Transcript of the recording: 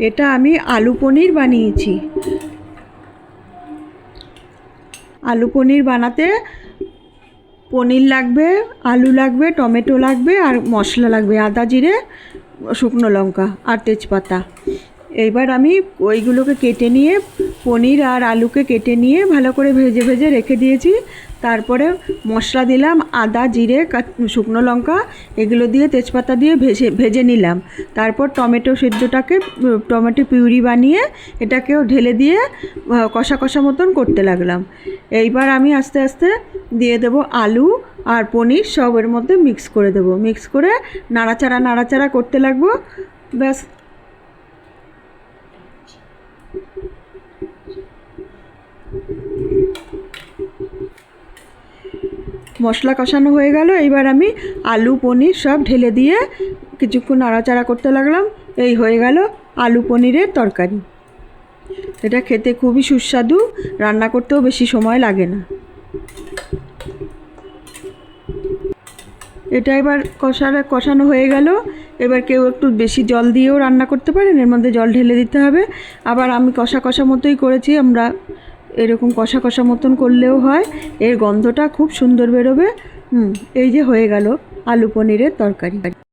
এটা আমি আলু পনির বানিয়েছি। আলু পনির বানাতে পনির লাগবে, আলু লাগবে, টমেটো লাগবে আর মশলা লাগবে আদা, জিরে, শুকনো লঙ্কা আর তেজপাতা। এইবার আমি ওইগুলোকে কেটে নিয়ে, পনির আর আলুকে কেটে নিয়ে ভালো করে ভেজে ভেজে রেখে দিয়েছি। তারপরে মশলা দিলাম, আদা, জিরে, শুকনো লঙ্কা এগুলো দিয়ে তেজপাতা দিয়ে ভেজে নিলাম। তারপর টমেটো পিউরি বানিয়ে এটাকেও ঢেলে দিয়ে কষা কষা মতন করতে লাগলাম। এইবার আমি আস্তে আস্তে দিয়ে দেবো আলু আর পনির, সব এর মধ্যে মিক্স করে দেবো। মিক্স করে নাড়াচাড়া করতে লাগবো। ব্যাস, মশলা কষানো হয়ে গেল। এইবার আমি আলু পনির সব ঢেলে দিয়ে কিছুক্ষণ নাড়াচাড়া করতে লাগলাম। এই হয়ে গেল আলু পনিরের তরকারি। এটা খেতে খুবই সুস্বাদু, রান্না করতেও বেশি সময় লাগে না। এটা এবার কষানো হয়ে গেল। এবার কেউ একটু বেশি জল দিয়েও রান্না করতে পারেন, এর মধ্যে জল ঢেলে দিতে হবে। আবার আমি কষা মতোই করেছি। আমরা এরকম কষা মতন করলেও হয়, এর গন্ধটা খুব সুন্দর বেরোবে। এই যে হয়ে গেল আলু পনিরের তরকারি।